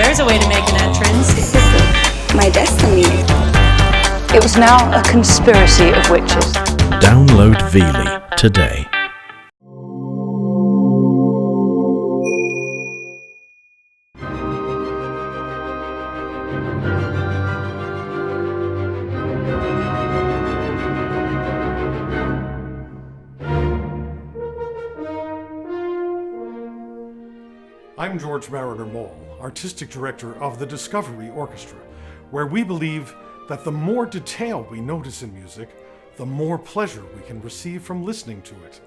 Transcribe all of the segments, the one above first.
there's a way to make an entrance. This is my destiny. It was now a conspiracy of witches. Download Veely today. I'm George Marriner Maull, Artistic Director of the Discovery Orchestra, where we believe that the more detail we notice in music, the more pleasure we can receive from listening to it.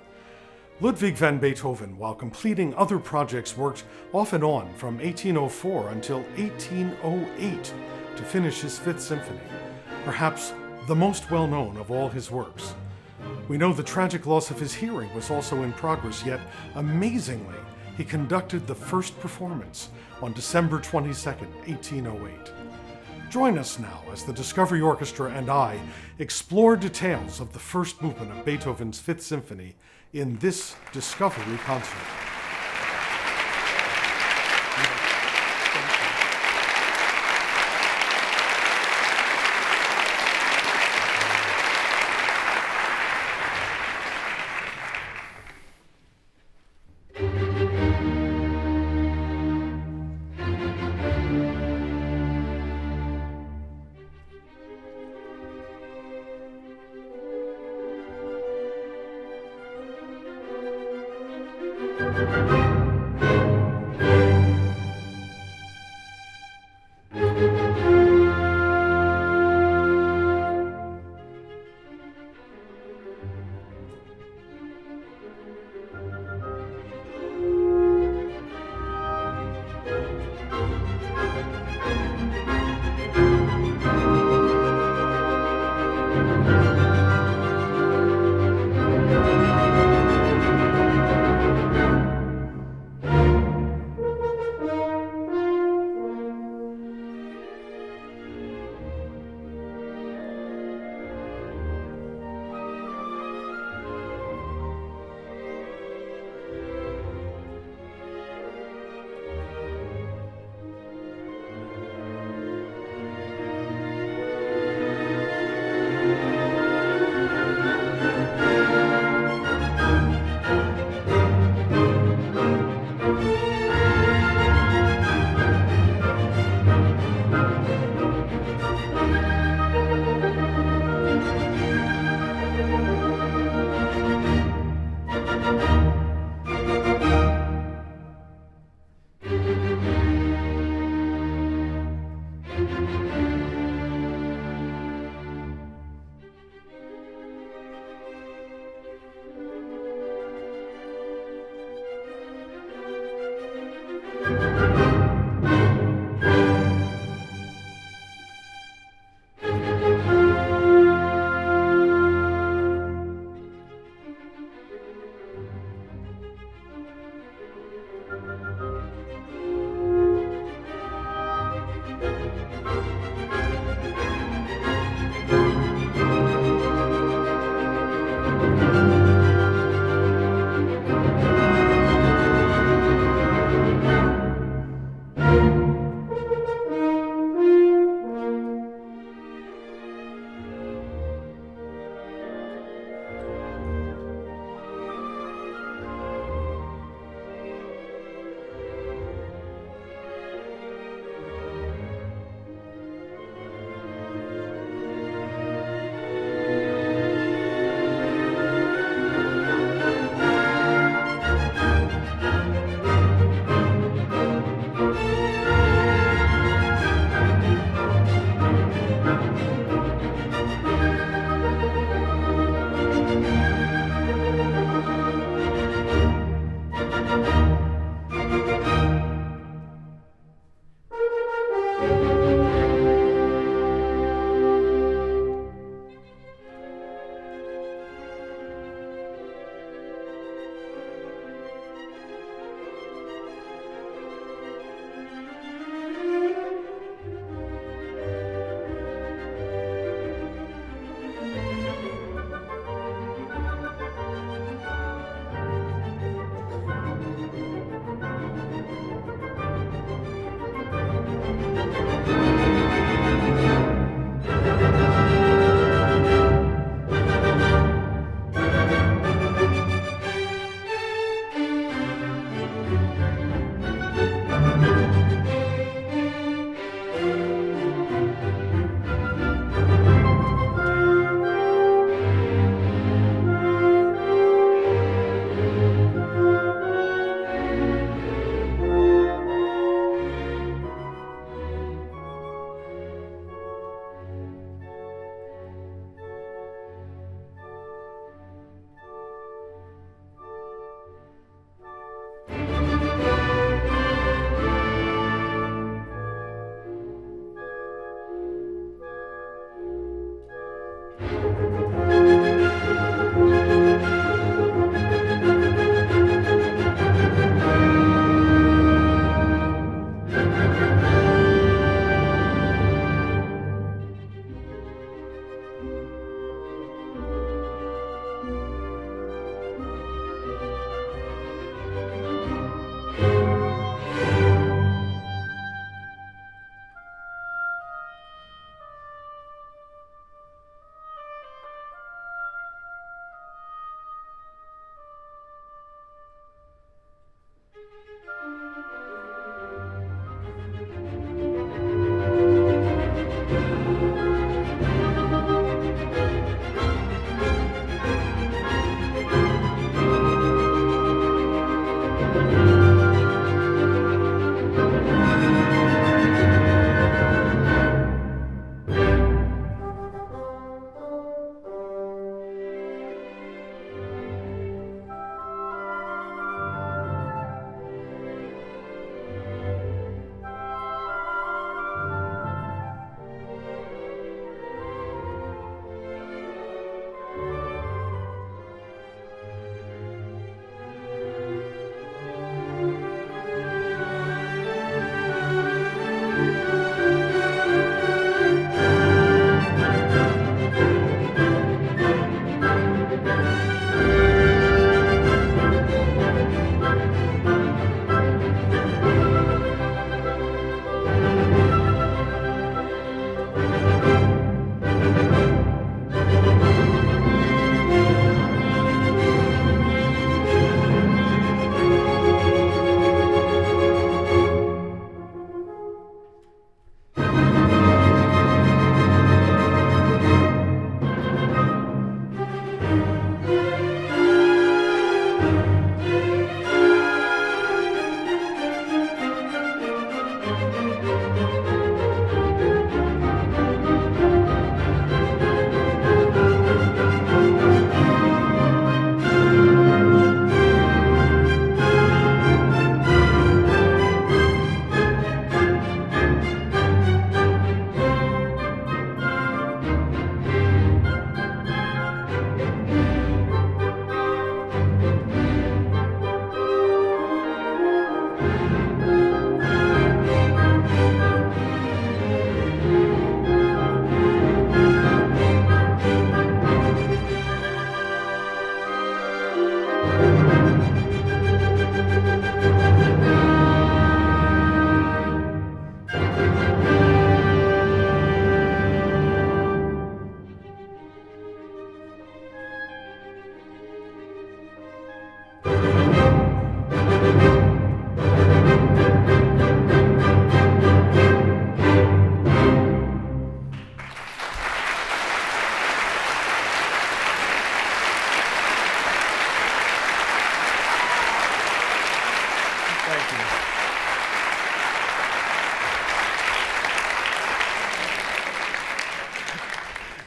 Ludwig van Beethoven, while completing other projects, worked off and on from 1804 until 1808 to finish his Fifth Symphony, perhaps the most well-known of all his works. We know the tragic loss of his hearing was also in progress, yet amazingly, he conducted the first performance on December 22, 1808. Join us now as the Discovery Orchestra and I explore details of the first movement of Beethoven's Fifth Symphony in this Discovery concert.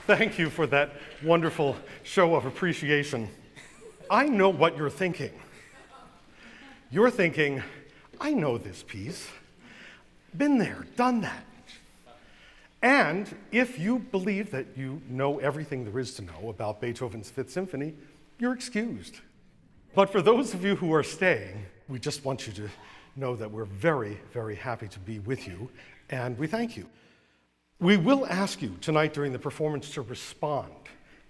Thank you for that wonderful show of appreciation. I know what you're thinking. You're thinking, I know this piece. Been there, done that. And if you believe that you know everything there is to know about Beethoven's Fifth Symphony, you're excused. But for those of you who are staying, we just want you to know that we're very, very happy to be with you, and we thank you. We will ask you tonight during the performance to respond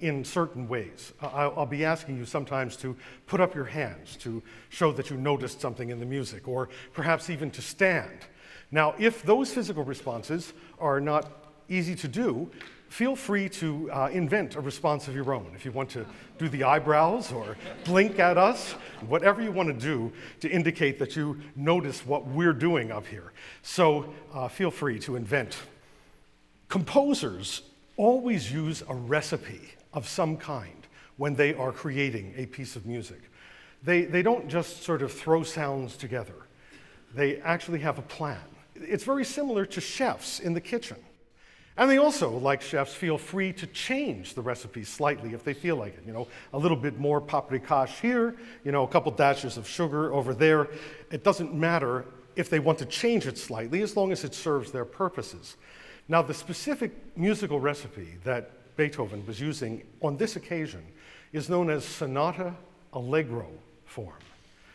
in certain ways. I'll be asking you sometimes to put up your hands to show that you noticed something in the music, or perhaps even to stand. Now, if those physical responses are not easy to do, feel free to invent a response of your own. If you want to do the eyebrows or blink at us, whatever you want to do to indicate that you notice what we're doing up here. So feel free to invent. Composers always use a recipe of some kind when they are creating a piece of music. They don't just sort of throw sounds together. They actually have a plan. It's very similar to chefs in the kitchen. And they also, like chefs, feel free to change the recipe slightly if they feel like it. You know, a little bit more paprikash here, you know, a couple dashes of sugar over there. It doesn't matter if they want to change it slightly as long as it serves their purposes. Now, the specific musical recipe that Beethoven was using on this occasion is known as Sonata Allegro form,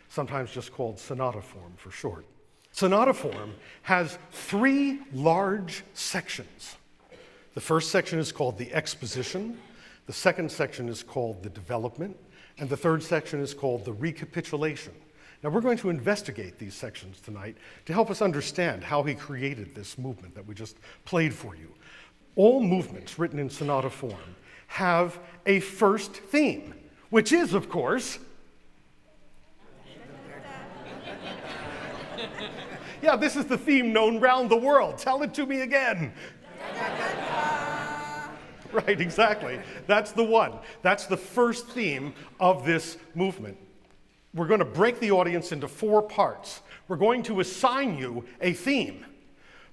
sometimes just called Sonata form for short. Sonata form has three large sections. The first section is called the exposition, the second section is called the development, and the third section is called the recapitulation. Now we're going to investigate these sections tonight to help us understand how he created this movement that we just played for you. All movements written in sonata form have a first theme, which is, of course, yeah, this is the theme known round the world. Tell it to me again. Right, exactly. That's the one. That's the first theme of this movement. We're going to break the audience into four parts. We're going to assign you a theme.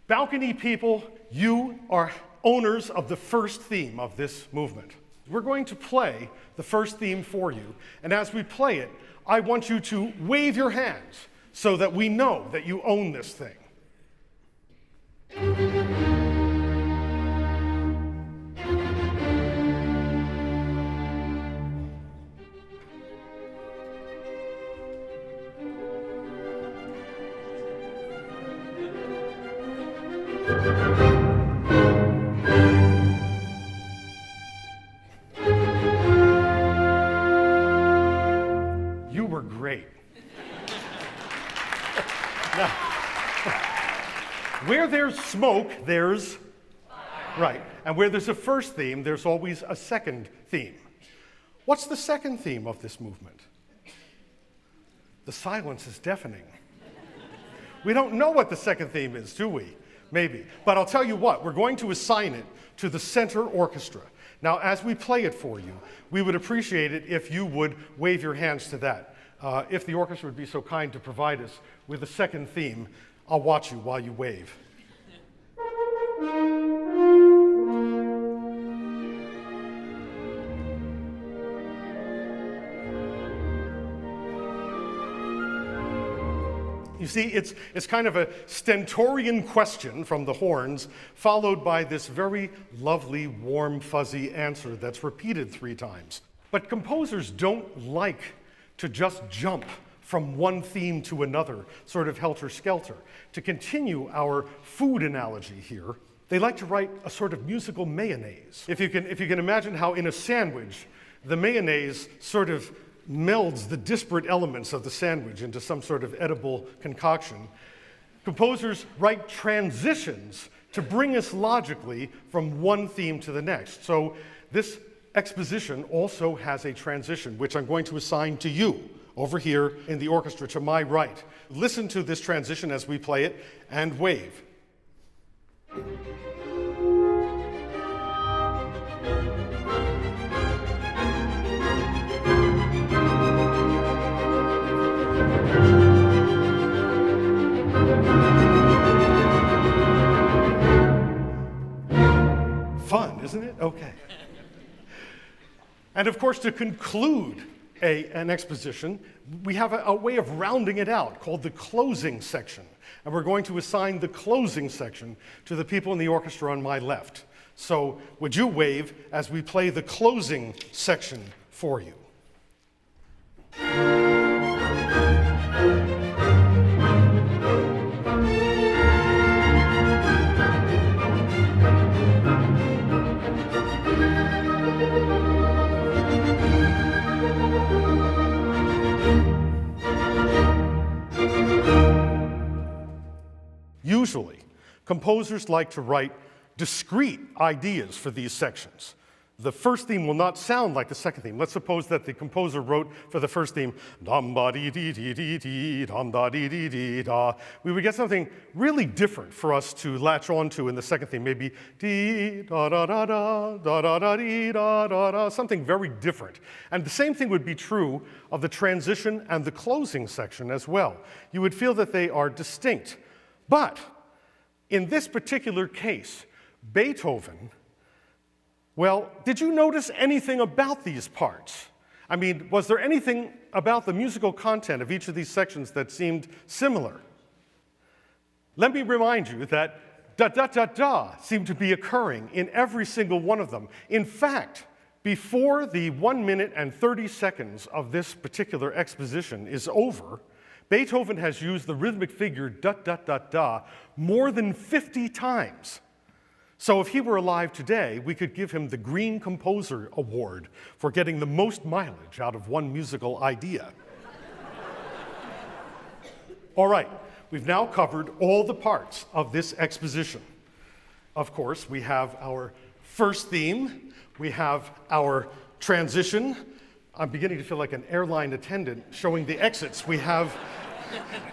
Balcony people, you are owners of the first theme of this movement. We're going to play the first theme for you, and as we play it, I want you to wave your hands so that we know that you own this thing. You were great. Now, where there's smoke, there's fire. Right. And where there's a first theme, there's always a second theme. What's the second theme of this movement? The silence is deafening. We don't know what the second theme is, do we? Maybe. But I'll tell you what, we're going to assign it to the center orchestra. Now, as we play it for you, we would appreciate it if you would wave your hands to that. If the orchestra would be so kind to provide us with a second theme, I'll watch you while you wave. You see, it's kind of a stentorian question from the horns, followed by this very lovely, warm, fuzzy answer that's repeated 3 times. But composers don't like to just jump from one theme to another, sort of helter-skelter. To continue our food analogy here, they like to write a sort of musical mayonnaise. If you can imagine how in a sandwich, the mayonnaise sort of melds the disparate elements of the sandwich into some sort of edible concoction. Composers write transitions to bring us logically from one theme to the next. So this exposition also has a transition, which I'm going to assign to you over here in the orchestra to my right. Listen to this transition as we play it and wave. Fun, isn't it? Okay. And of course, to conclude an exposition, we have a way of rounding it out called the closing section. And we're going to assign the closing section to the people in the orchestra on my left. So would you wave as we play the closing section for you? Usually, composers like to write discrete ideas for these sections. The first theme will not sound like the second theme. Let's suppose that the composer wrote for the first theme, dum-ba-dee-dee-dee-dee-dee, dum-da-dee-dee-dee-da. We would get something really different for us to latch onto in the second theme, maybe dee-da-da-da-da, da-da-da-dee-da-da-da, something very different. And the same thing would be true of the transition and the closing section as well. You would feel that they are distinct. But in this particular case, Beethoven, well, did you notice anything about these parts? I mean, was there anything about the musical content of each of these sections that seemed similar? Let me remind you that da-da-da-da seemed to be occurring in every single one of them. In fact, before the 1 minute and 30 seconds of this particular exposition is over, Beethoven has used the rhythmic figure da da da da more than 50 times. So if he were alive today, we could give him the Green Composer Award for getting the most mileage out of one musical idea. All right, we've now covered all the parts of this exposition. Of course, we have our first theme, we have our transition. I'm beginning to feel like an airline attendant showing the exits. We have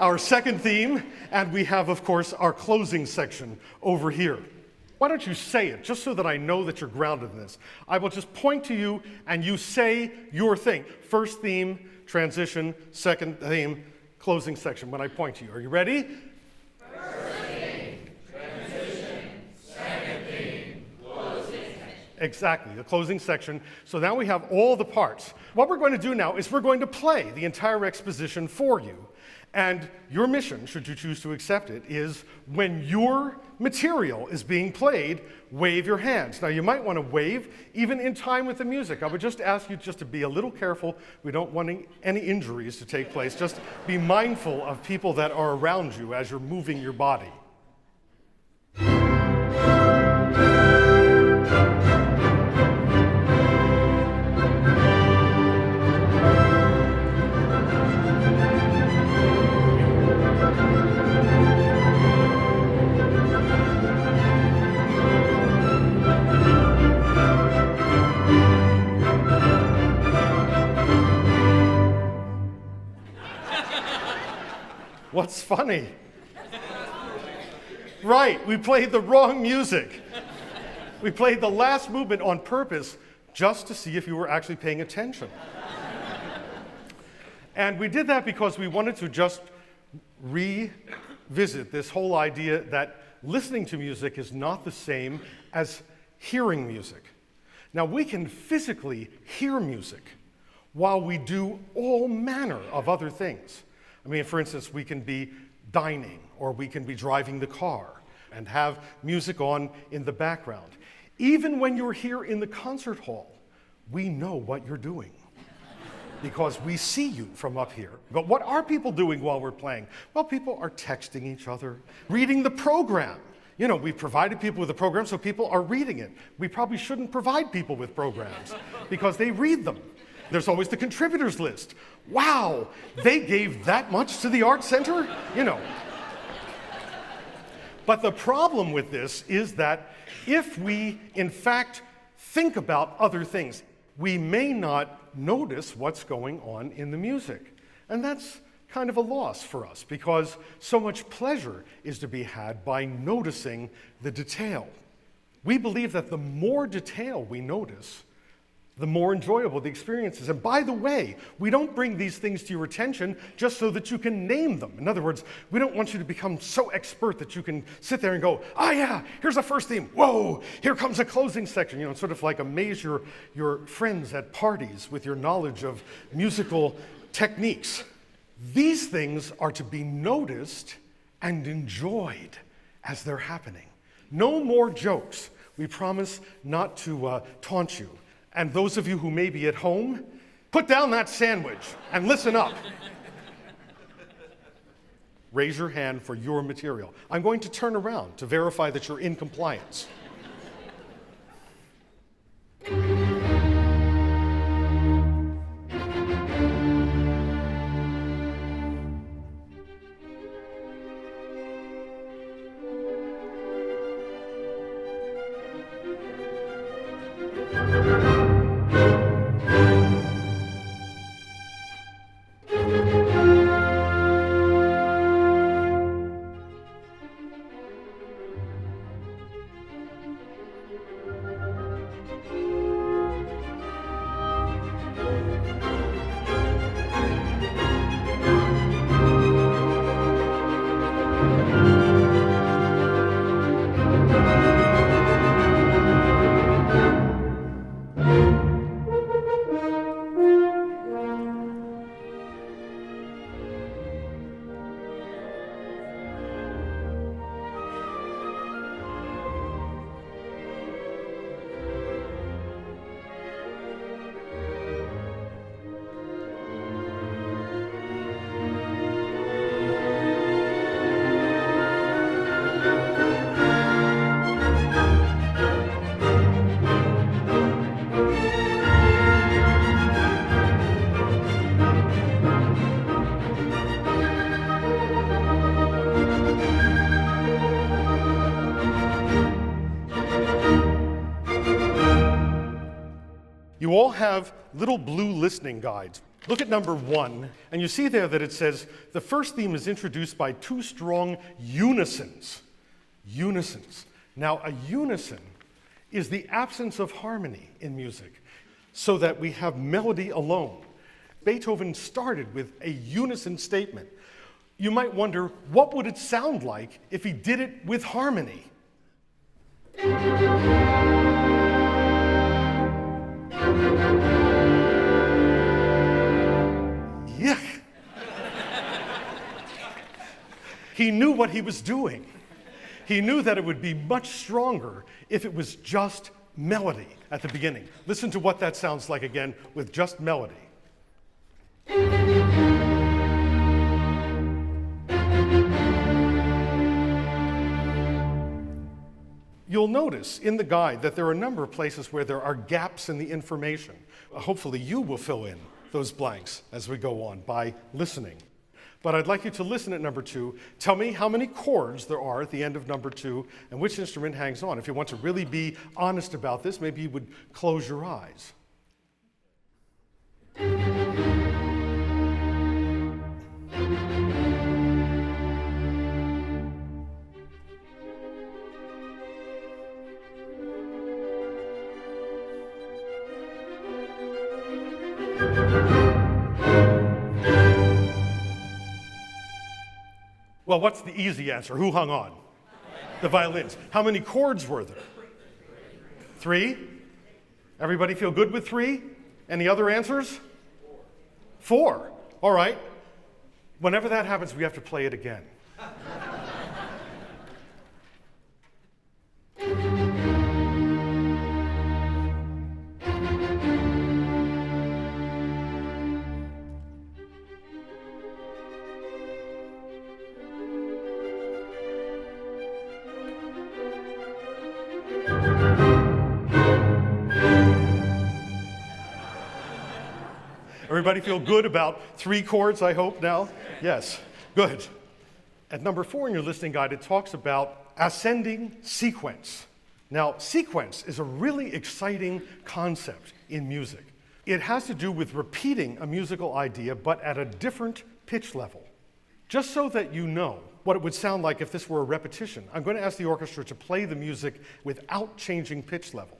our second theme, and we have, of course, our closing section over here. Why don't you say it, just so that I know that you're grounded in this? I will just point to you, and you say your thing. First theme, transition, second theme, closing section when I point to you. Are you ready? First theme, transition, second theme, closing section. Exactly, the closing section. So now we have all the parts. What we're going to do now is we're going to play the entire exposition for you. And your mission, should you choose to accept it, is when your material is being played, wave your hands. Now you might want to wave even in time with the music. I would just ask you just to be a little careful. We don't want any injuries to take place. Just be mindful of people that are around you as you're moving your body. What's funny? Right, we played the wrong music. We played the last movement on purpose just to see if you were actually paying attention. And we did that because we wanted to just revisit this whole idea that listening to music is not the same as hearing music. Now, we can physically hear music while we do all manner of other things. I mean, for instance, we can be dining or we can be driving the car and have music on in the background. Even when you're here in the concert hall, we know what you're doing because we see you from up here. But what are people doing while we're playing? Well, people are texting each other, reading the program. You know, we've provided people with a program so people are reading it. We probably shouldn't provide people with programs because they read them. There's always the contributors list. Wow, they gave that much to the Art Center? You know. But the problem with this is that if we, in fact, think about other things, we may not notice what's going on in the music. And that's kind of a loss for us because so much pleasure is to be had by noticing the detail. We believe that the more detail we notice, the more enjoyable the experience is. And by the way, we don't bring these things to your attention just so that you can name them. In other words, we don't want you to become so expert that you can sit there and go, ah, yeah, here's the first theme. Whoa, here comes a closing section. You know, sort of like amaze your friends at parties with your knowledge of musical techniques. These things are to be noticed and enjoyed as they're happening. No more jokes. We promise not to taunt you. And those of you who may be at home, put down that sandwich and listen up. Raise your hand for your material. I'm going to turn around to verify that you're in compliance. You all have little blue listening guides. Look at number 1, and you see there that it says, the first theme is introduced by 2 strong unisons. Unisons. Now, a unison is the absence of harmony in music, so that we have melody alone. Beethoven started with a unison statement. You might wonder, what would it sound like if he did it with harmony? Yuck! He knew what he was doing. He knew that it would be much stronger if it was just melody at the beginning. Listen to what that sounds like again with just melody. You'll notice in the guide that there are a number of places where there are gaps in the information. Hopefully you will fill in those blanks as we go on by listening. But I'd like you to listen at number 2. Tell me how many chords there are at the end of number 2 and which instrument hangs on. If you want to really be honest about this, maybe you would close your eyes. Well, what's the easy answer? Who hung on? The violins. How many chords were there? 3? Everybody feel good with 3? Any other answers? 4. All right. Whenever that happens, we have to play it again. Everybody feel good about 3 chords, I hope, now? Yes, good. At number 4 in your listening guide, it talks about ascending sequence. Now, sequence is a really exciting concept in music. It has to do with repeating a musical idea, but at a different pitch level. Just so that you know what it would sound like if this were a repetition, I'm going to ask the orchestra to play the music without changing pitch level.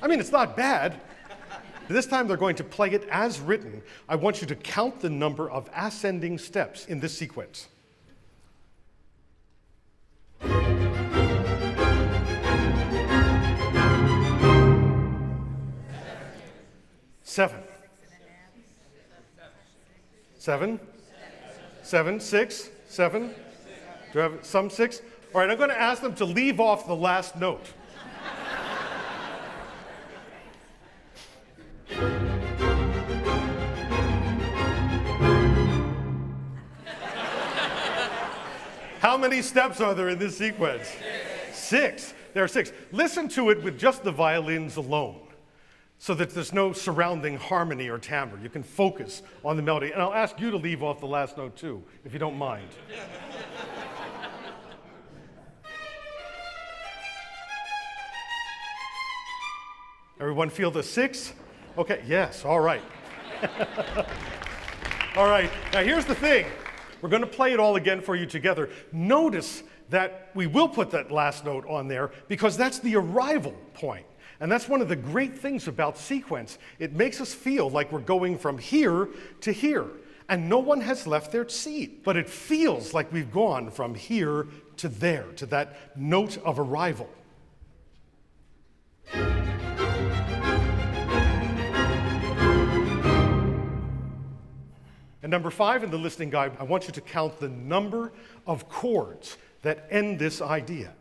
I mean, it's not bad. This time they're going to play it as written. I want you to count the number of ascending steps in this sequence. 7. 7? 7, 6, 7? Do I have some 6? All right, I'm going to ask them to leave off the last note. How many steps are there in this sequence? 6. There are 6. Listen to it with just the violins alone, so that there's no surrounding harmony or timbre. You can focus on the melody. And I'll ask you to leave off the last note too, if you don't mind. Everyone feel the 6? Okay, yes, all right. All right, now here's the thing. We're going to play it all again for you together. Notice that we will put that last note on there because that's the arrival point. And that's one of the great things about sequence. It makes us feel like we're going from here to here. And no one has left their seat. But it feels like we've gone from here to there, to that note of arrival. And number 5 in the listening guide, I want you to count the number of chords that end this idea.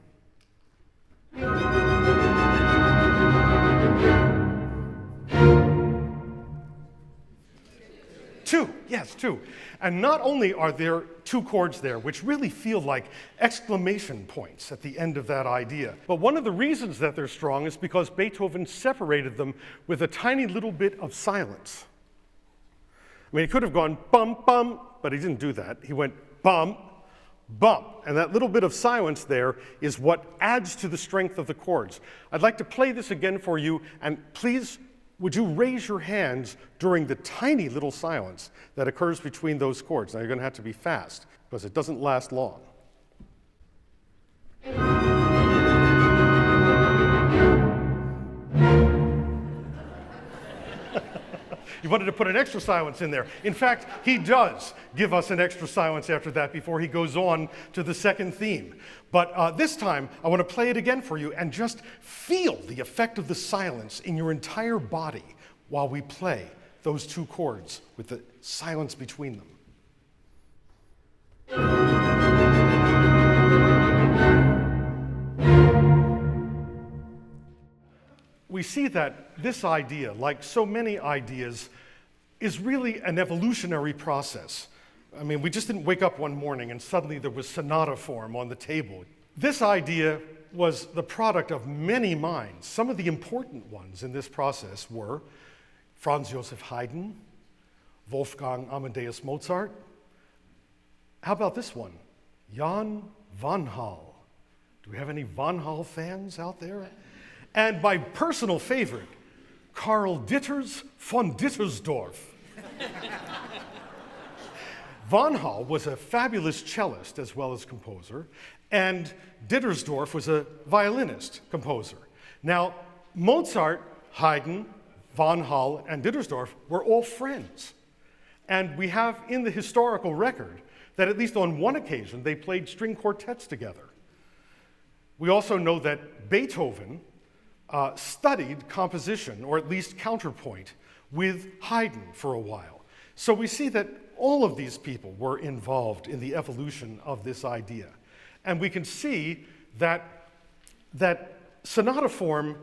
2, yes, 2. And not only are there 2 chords there, which really feel like exclamation points at the end of that idea, but one of the reasons that they're strong is because Beethoven separated them with a tiny little bit of silence. I mean, he could have gone bum, bum, but he didn't do that. He went bum, bump. And that little bit of silence there is what adds to the strength of the chords. I'd like to play this again for you, and please, would you raise your hands during the tiny little silence that occurs between those chords? Now, you're going to have to be fast, because it doesn't last long. You wanted to put an extra silence in there. In fact, he does give us an extra silence after that before he goes on to the second theme. But this time, I want to play it again for you and just feel the effect of the silence in your entire body while we play those two chords with the silence between them. We see that this idea, like so many ideas, is really an evolutionary process. I mean, we just didn't wake up one morning and suddenly there was Sonata form on the table. This idea was the product of many minds. Some of the important ones in this process were Franz Joseph Haydn, Wolfgang Amadeus Mozart. How about this one? Jan van Hal. Do we have any Van Hal fans out there? And my personal favorite, Karl Ditters von Dittersdorf. Van Hal was a fabulous cellist as well as composer, and Dittersdorf was a violinist composer. Now, Mozart, Haydn, Van Hal, and Dittersdorf were all friends. And we have in the historical record that at least on one occasion they played string quartets together. We also know that Beethoven studied composition, or at least counterpoint, with Haydn for a while. So we see that all of these people were involved in the evolution of this idea. And we can see that sonata form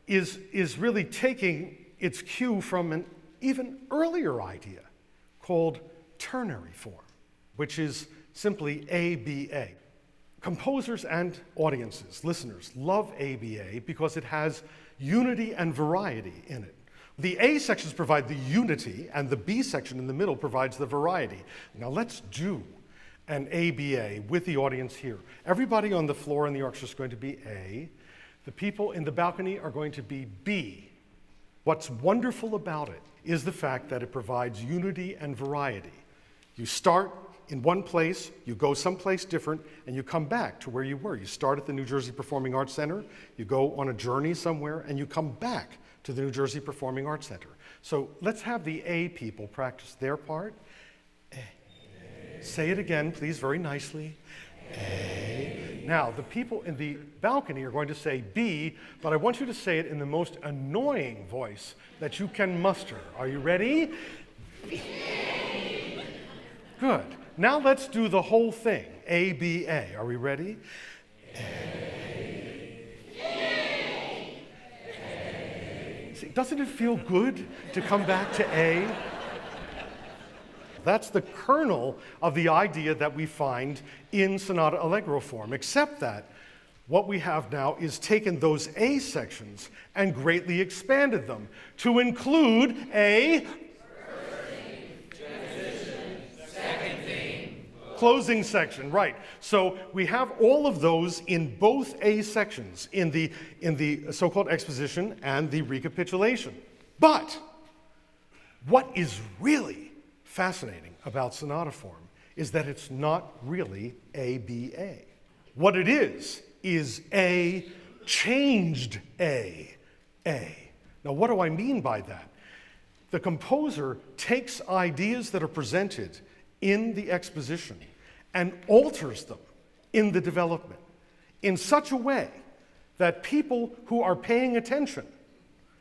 is really taking its cue from an even earlier idea called ternary form, which is simply ABA. Composers and audiences, listeners, love ABA because it has unity and variety in it. The A sections provide the unity, and the B section in the middle provides the variety. Now let's do an ABA with the audience here. Everybody on the floor in the orchestra is going to be A. The people in the balcony are going to be B. What's wonderful about it is the fact that it provides unity and variety. You start in one place, you go someplace different, and you come back to where you were. You start at the New Jersey Performing Arts Center, you go on a journey somewhere, and you come back to the New Jersey Performing Arts Center. So let's have the A people practice their part. A. Say it again, please, very nicely. A. Now, the people in the balcony are going to say B, but I want you to say it in the most annoying voice that you can muster. Are you ready? B. Good. Now let's do the whole thing. A, B, A. Are we ready? See, doesn't it feel good to come back to A? That's the kernel of the idea that we find in Sonata Allegro form, except that what we have now is taken those A sections and greatly expanded them to include a closing section, right. So we have all of those in both A sections, in the so-called exposition and the recapitulation. But what is really fascinating about sonata form is that it's not really ABA. What it is A changed A. Now what do I mean by that? The composer takes ideas that are presented in the exposition and alters them in the development in such a way that people who are paying attention,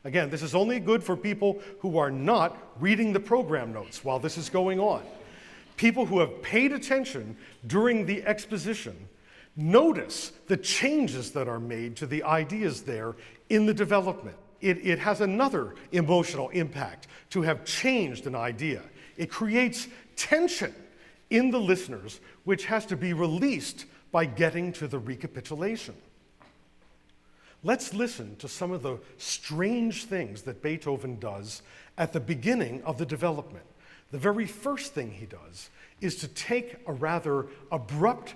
again, this is only good for people who are not reading the program notes while this is going on. People who have paid attention during the exposition notice the changes that are made to the ideas there in the development. It has another emotional impact to have changed an idea. It creates tension in the listeners, which has to be released by getting to the recapitulation. Let's listen to some of the strange things that Beethoven does at the beginning of the development. The very first thing he does is to take a rather abrupt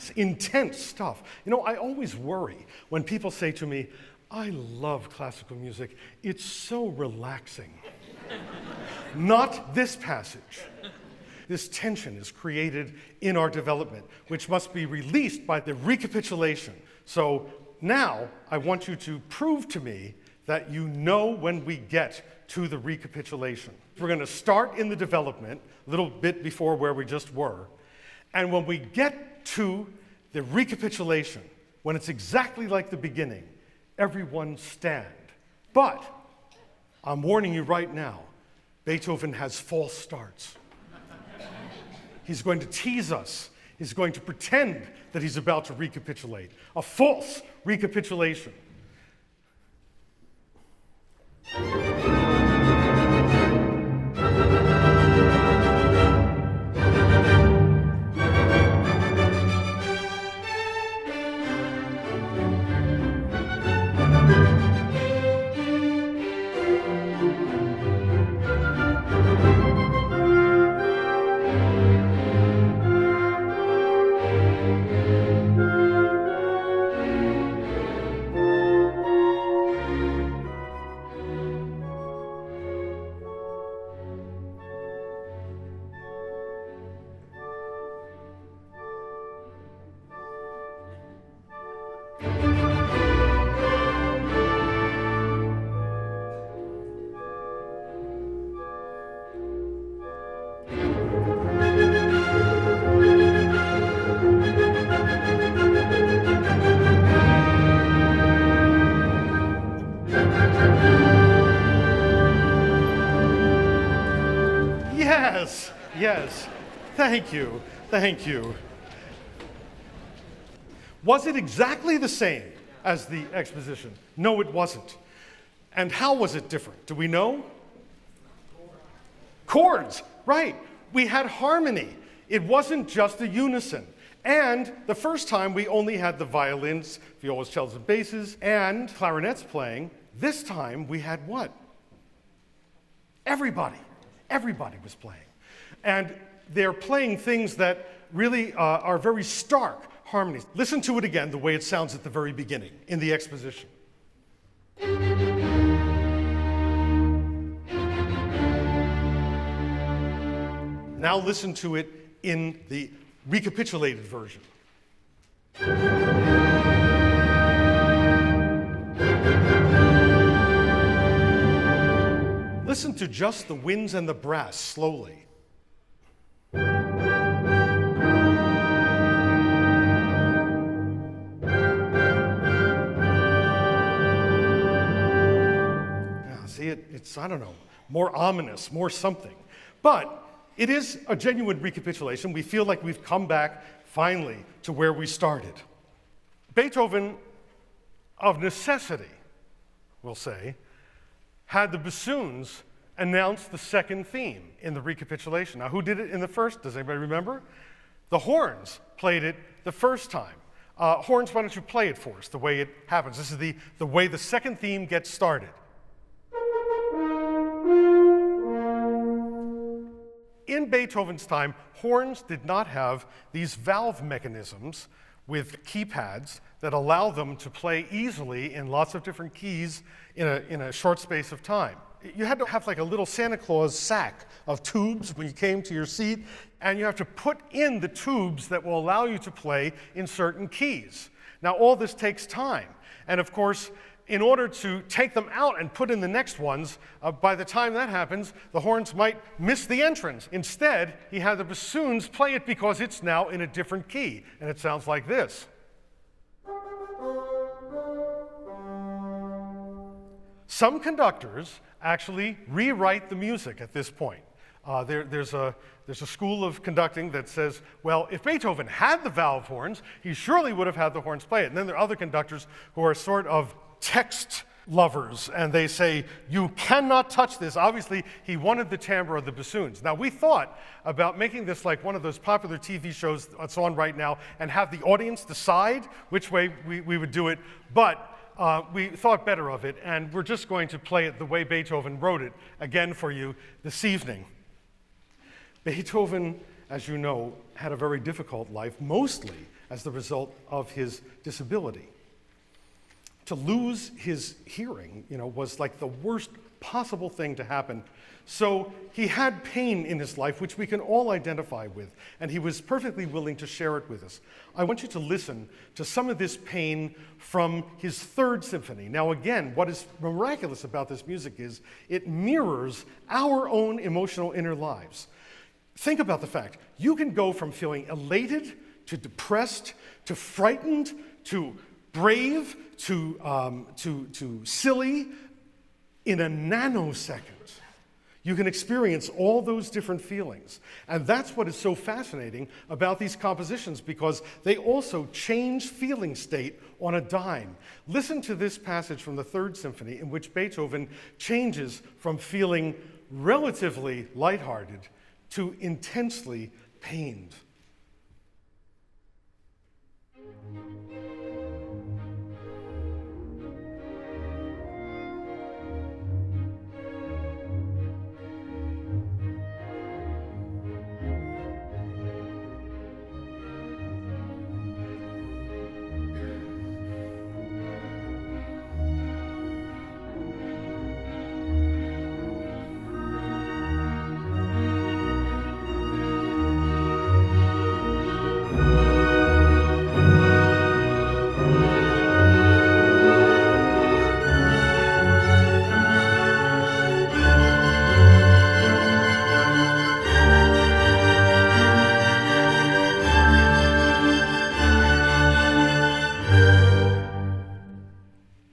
intense stuff. You know, I always worry when people say to me, I love classical music, it's so relaxing. Not this passage. This tension is created in our development, which must be released by the recapitulation. So now I want you to prove to me that you know when we get to the recapitulation. We're going to start in the development, a little bit before where we just were, and when we get to the recapitulation, when it's exactly like the beginning, everyone stand. But I'm warning you right now, Beethoven has false starts. He's going to tease us. He's going to pretend that he's about to recapitulate. A false recapitulation. Yes, thank you, thank you. Was it exactly the same as the exposition? No, it wasn't. And how was it different? Do we know? Chords, right. We had harmony. It wasn't just a unison. And the first time we only had the violins, violas, cellos, and basses, and clarinets playing. This time we had what? Everybody. Everybody was playing. And they're playing things that really are very stark harmonies. Listen to it again, the way it sounds at the very beginning in the exposition. Now listen to it in the recapitulated version. Listen to just the winds and the brass slowly. It's, I don't know, more ominous, more something. But it is a genuine recapitulation. We feel like we've come back, finally, to where we started. Beethoven, of necessity, we'll say, had the bassoons announce the second theme in the recapitulation. Now, who did it in the first? Does anybody remember? The horns played it the first time. Horns, why don't you play it for us, the way it happens? This is the way the second theme gets started. In Beethoven's time, horns did not have these valve mechanisms with keypads that allow them to play easily in lots of different keys in a short space of time. You had to have like a little Santa Claus sack of tubes when you came to your seat, and you have to put in the tubes that will allow you to play in certain keys. Now, all this takes time. And of course, in order to take them out and put in the next ones, by the time that happens, the horns might miss the entrance. Instead, he had the bassoons play it because it's now in a different key, and it sounds like this. Some conductors actually rewrite the music at this point. There's a school of conducting that says, well, if Beethoven had the valve horns, he surely would have had the horns play it. And then there are other conductors who are sort of text lovers, and they say, you cannot touch this. Obviously, he wanted the timbre of the bassoons. Now, we thought about making this like one of those popular TV shows that's on right now and have the audience decide which way we would do it, but we thought better of it, and we're just going to play it the way Beethoven wrote it again for you this evening. Beethoven, as you know, had a very difficult life, mostly as the result of his disability. To lose his hearing, was like the worst possible thing to happen. So he had pain in his life, which we can all identify with, and he was perfectly willing to share it with us. I want you to listen to some of this pain from his third symphony. Now again, what is miraculous about this music is it mirrors our own emotional inner lives. Think about the fact, you can go from feeling elated to depressed to frightened to brave to silly in a nanosecond. You can experience all those different feelings. And that's what is so fascinating about these compositions, because they also change feeling state on a dime. Listen to this passage from the Third Symphony in which Beethoven changes from feeling relatively lighthearted to intensely pained.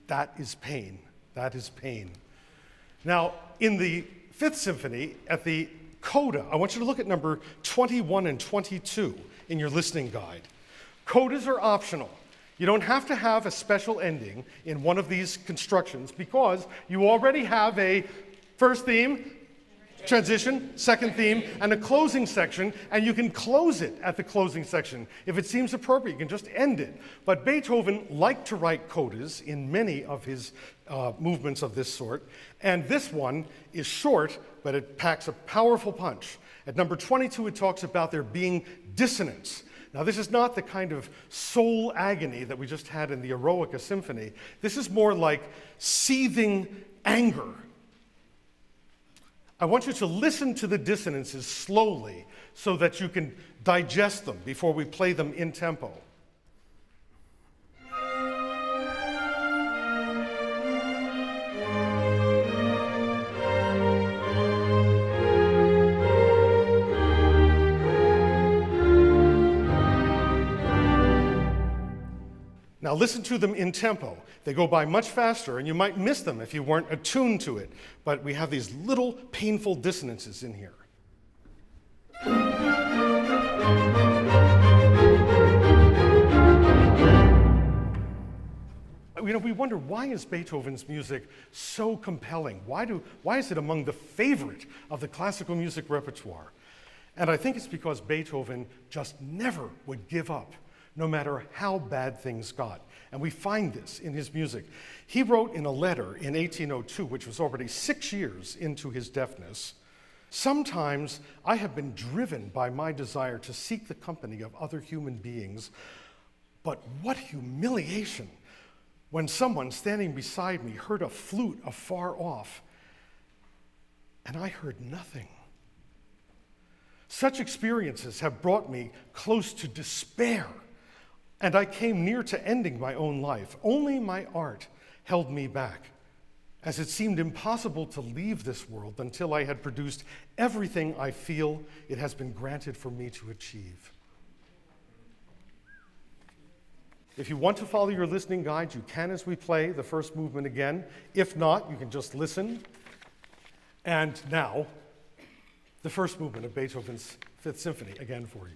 That is pain. That is pain. Now, in the Fifth Symphony, at the Coda, I want you to look at number 21 and 22 in your listening guide. Codas are optional. You don't have to have a special ending in one of these constructions because you already have a first theme, transition, second theme, and a closing section, and you can close it at the closing section. If it seems appropriate, you can just end it. But Beethoven liked to write codas in many of his movements of this sort, and this one is short, but it packs a powerful punch. At number 22, it talks about there being dissonance. Now, this is not the kind of soul agony that we just had in the Eroica Symphony. This is more like seething anger. I want you to listen to the dissonances slowly so that you can digest them before we play them in tempo. Now listen to them in tempo. They go by much faster, and you might miss them if you weren't attuned to it. But we have these little painful dissonances in here. We wonder, why is Beethoven's music so compelling? Why is it among the favorite of the classical music repertoire? And I think it's because Beethoven just never would give up, no matter how bad things got. And we find this in his music. He wrote in a letter in 1802, which was already 6 years into his deafness, "Sometimes I have been driven by my desire to seek the company of other human beings, but what humiliation when someone standing beside me heard a flute afar off, and I heard nothing. Such experiences have brought me close to despair, and I came near to ending my own life. Only my art held me back, as it seemed impossible to leave this world until I had produced everything I feel it has been granted for me to achieve." If you want to follow your listening guide, you can as we play the first movement again. If not, you can just listen. And now, the first movement of Beethoven's Fifth Symphony again for you.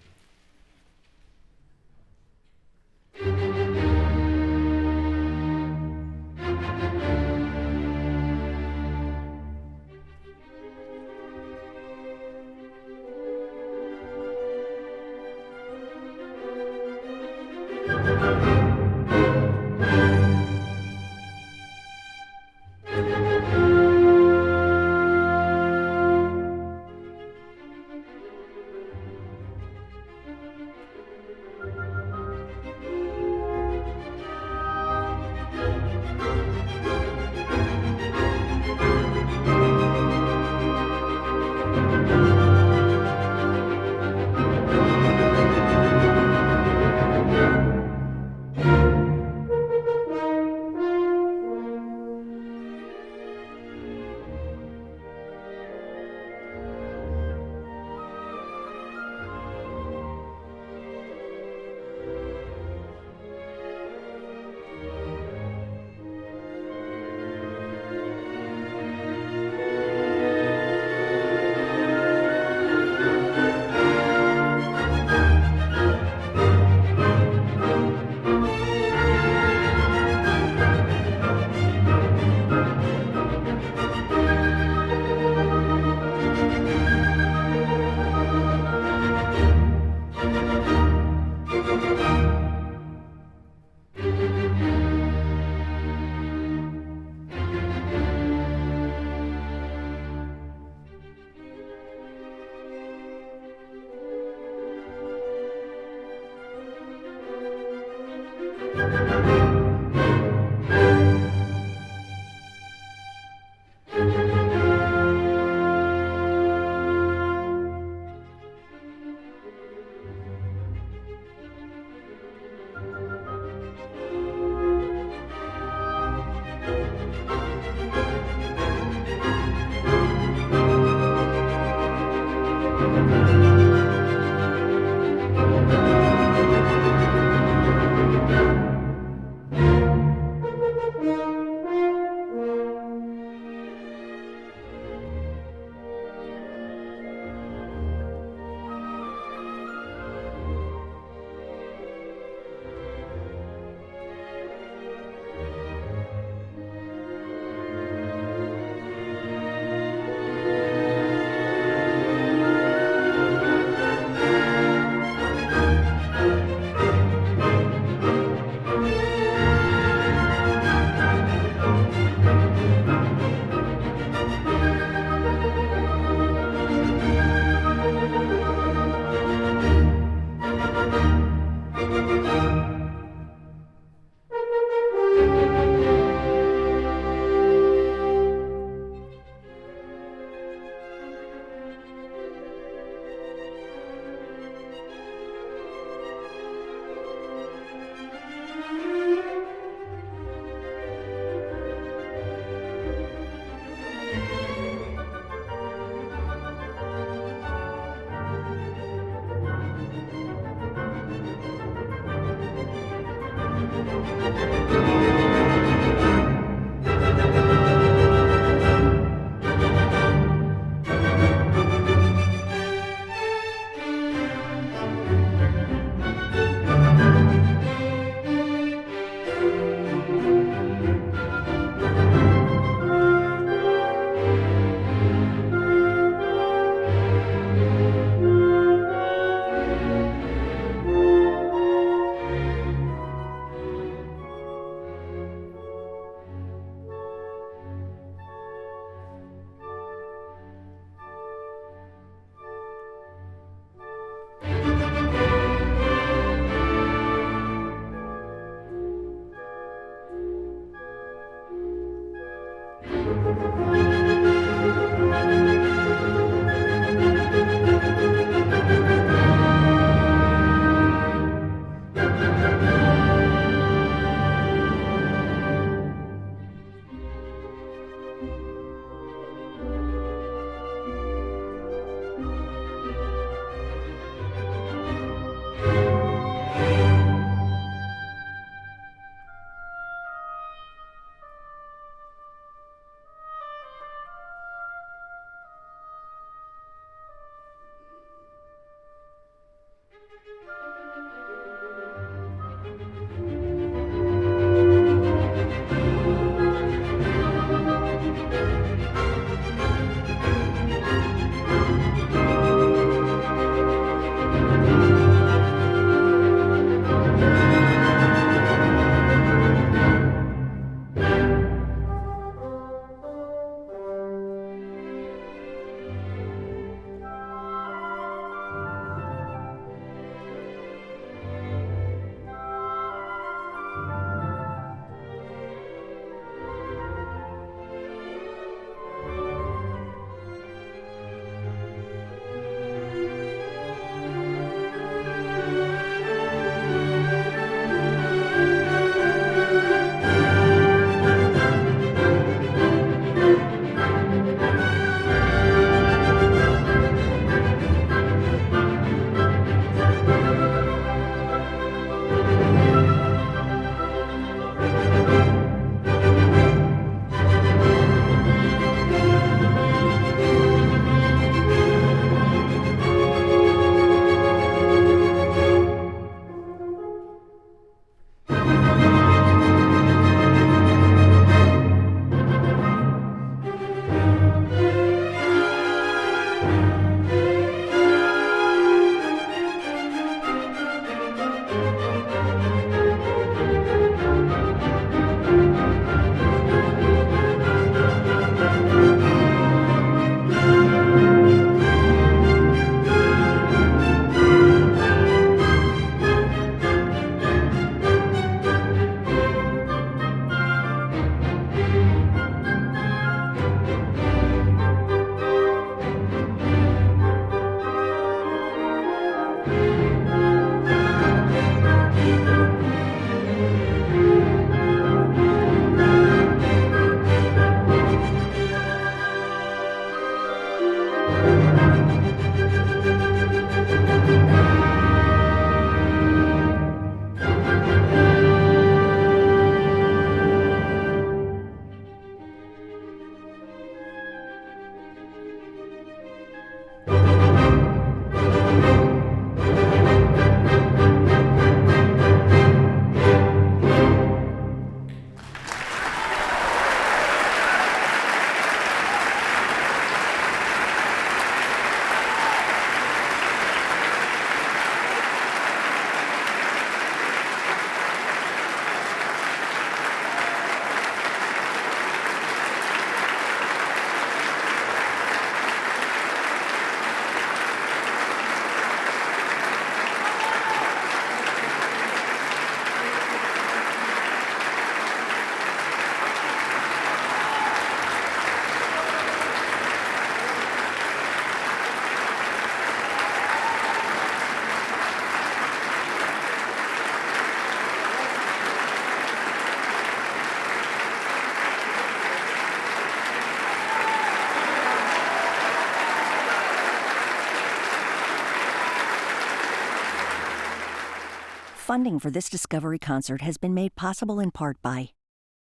Funding for this Discovery concert has been made possible in part by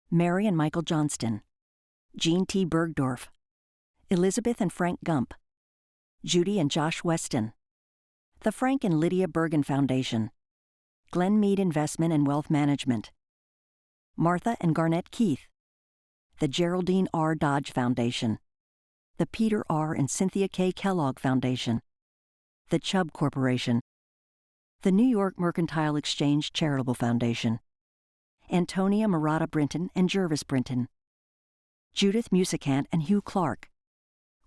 Mary and Michael Johnston, Jean T. Bergdorf, Elizabeth and Frank Gump, Judy and Josh Weston, the Frank and Lydia Bergen Foundation, Glen Mead Investment and Wealth Management, Martha and Garnett Keith, the Geraldine R. Dodge Foundation, the Peter R. and Cynthia K. Kellogg Foundation, the Chubb Corporation, the New York Mercantile Exchange Charitable Foundation, Antonia Murata Brinton and Jervis Brinton, Judith Musicant and Hugh Clark,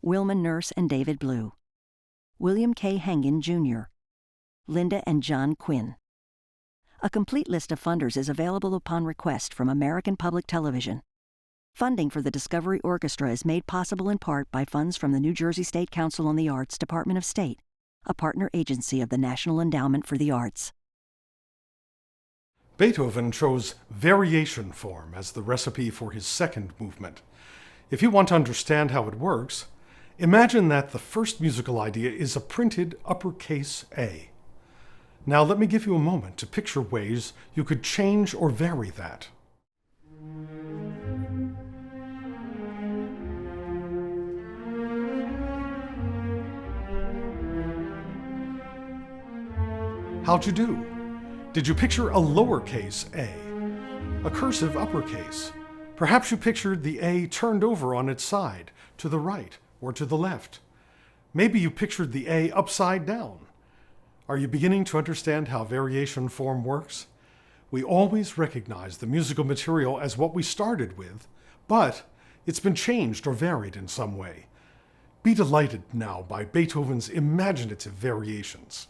Wilma Nurse and David Blue, William K. Hengen, Jr., Linda and John Quinn. A complete list of funders is available upon request from American Public Television. Funding for the Discovery Orchestra is made possible in part by funds from the New Jersey State Council on the Arts, Department of State, a partner agency of the National Endowment for the Arts. Beethoven chose variation form as the recipe for his second movement. If you want to understand how it works, imagine that the first musical idea is a printed uppercase A. Now let me give you a moment to picture ways you could change or vary that. How'd you do? Did you picture a lowercase a, a cursive uppercase? Perhaps you pictured the A turned over on its side, to the right or to the left. Maybe you pictured the A upside down. Are you beginning to understand how variation form works? We always recognize the musical material as what we started with, but it's been changed or varied in some way. Be delighted now by Beethoven's imaginative variations.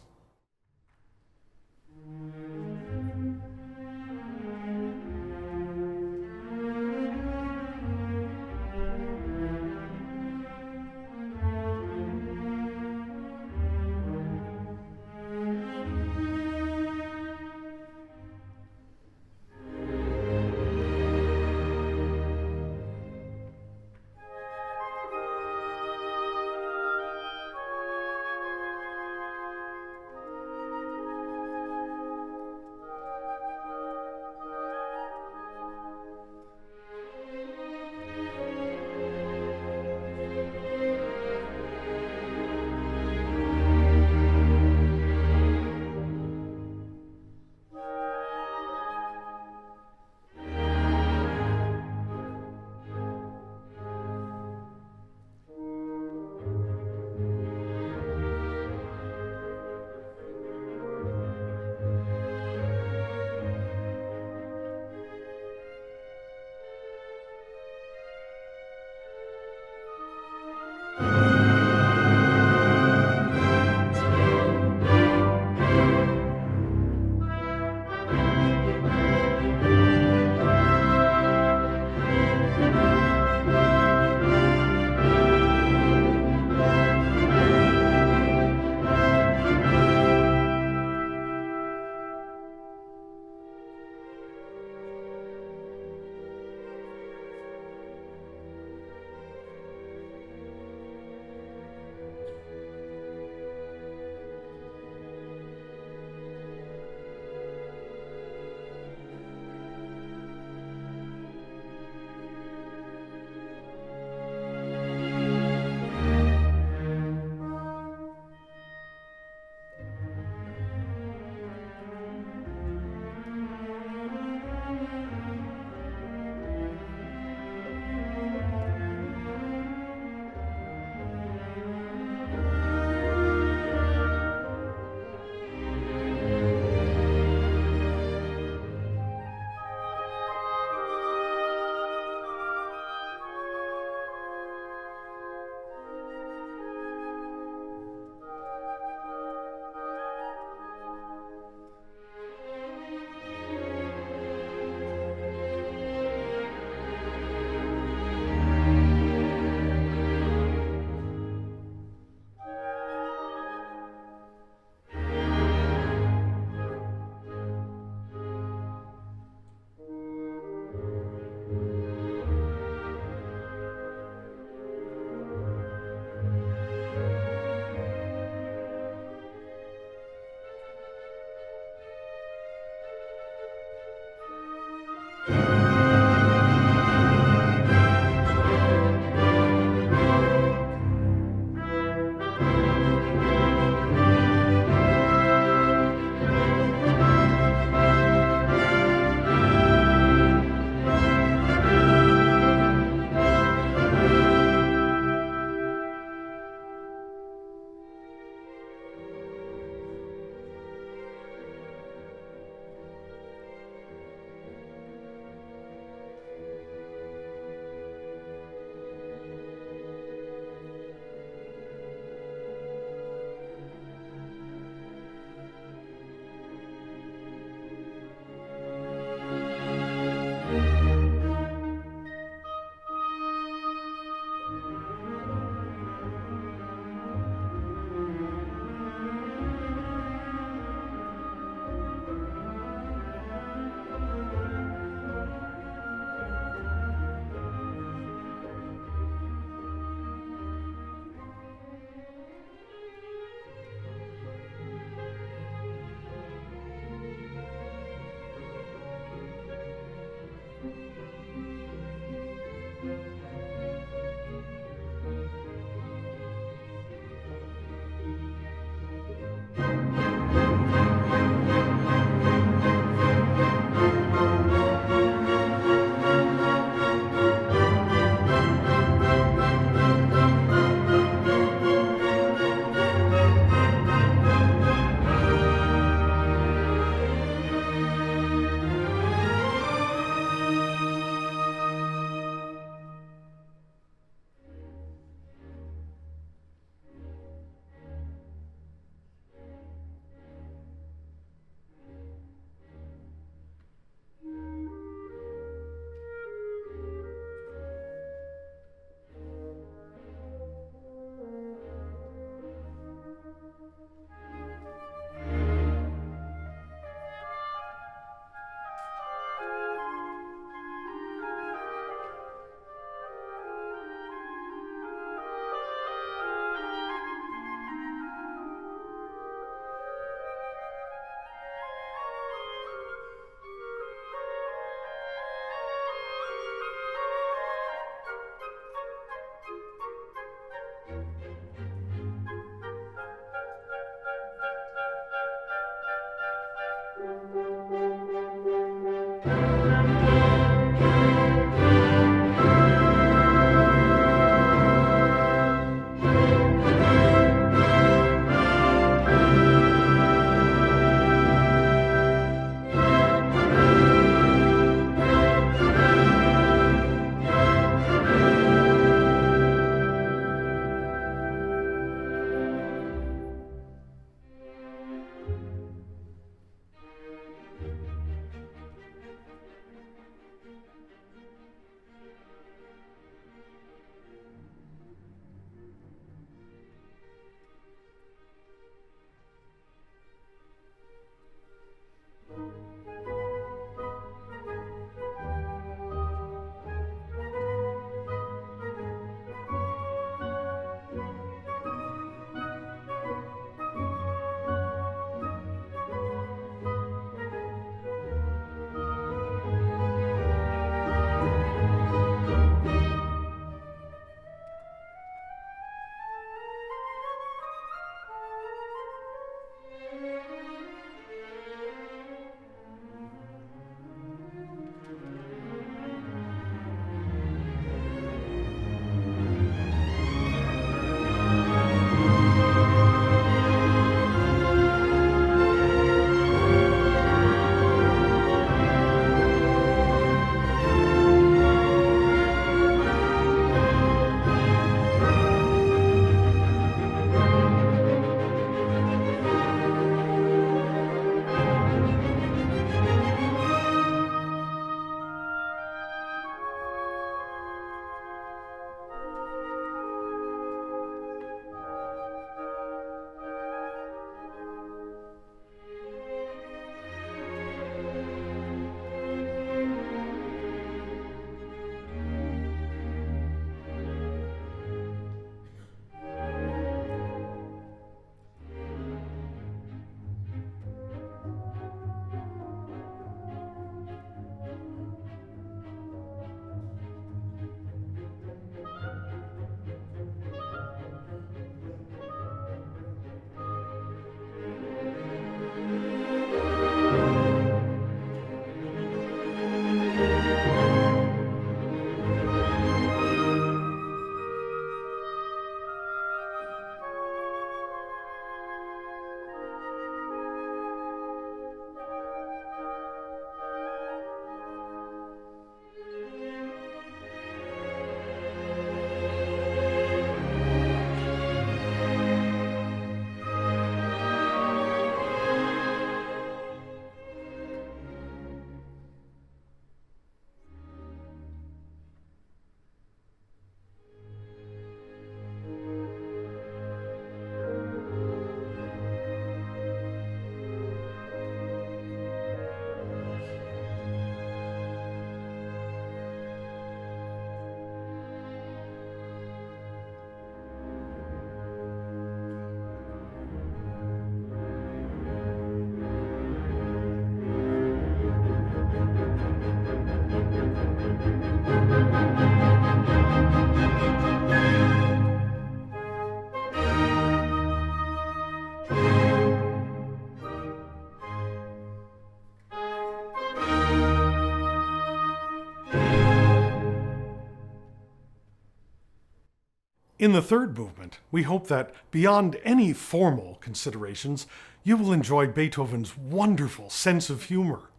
In the third movement, we hope that beyond any formal considerations, you will enjoy Beethoven's wonderful sense of humor.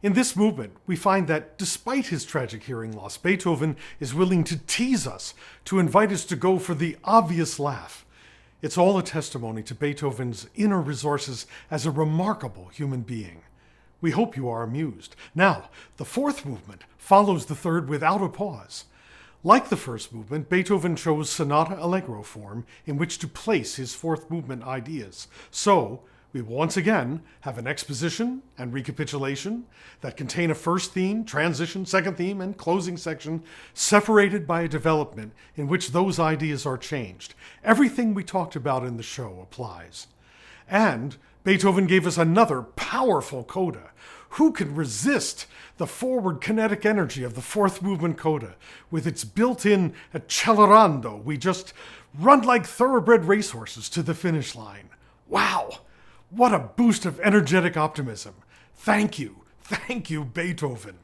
In this movement, we find that despite his tragic hearing loss, Beethoven is willing to tease us, to invite us to go for the obvious laugh. It's all a testimony to Beethoven's inner resources as a remarkable human being. We hope you are amused. Now, the fourth movement follows the third without a pause. Like the first movement, Beethoven chose Sonata Allegro form in which to place his fourth movement ideas. So, we will once again have an exposition and recapitulation that contain a first theme, transition, second theme, and closing section separated by a development in which those ideas are changed. Everything we talked about in the show applies. And Beethoven gave us another powerful coda. Who could resist the forward kinetic energy of the fourth movement coda? With its built-in accelerando, we just run like thoroughbred racehorses to the finish line. Wow! What a boost of energetic optimism. Thank you, Beethoven.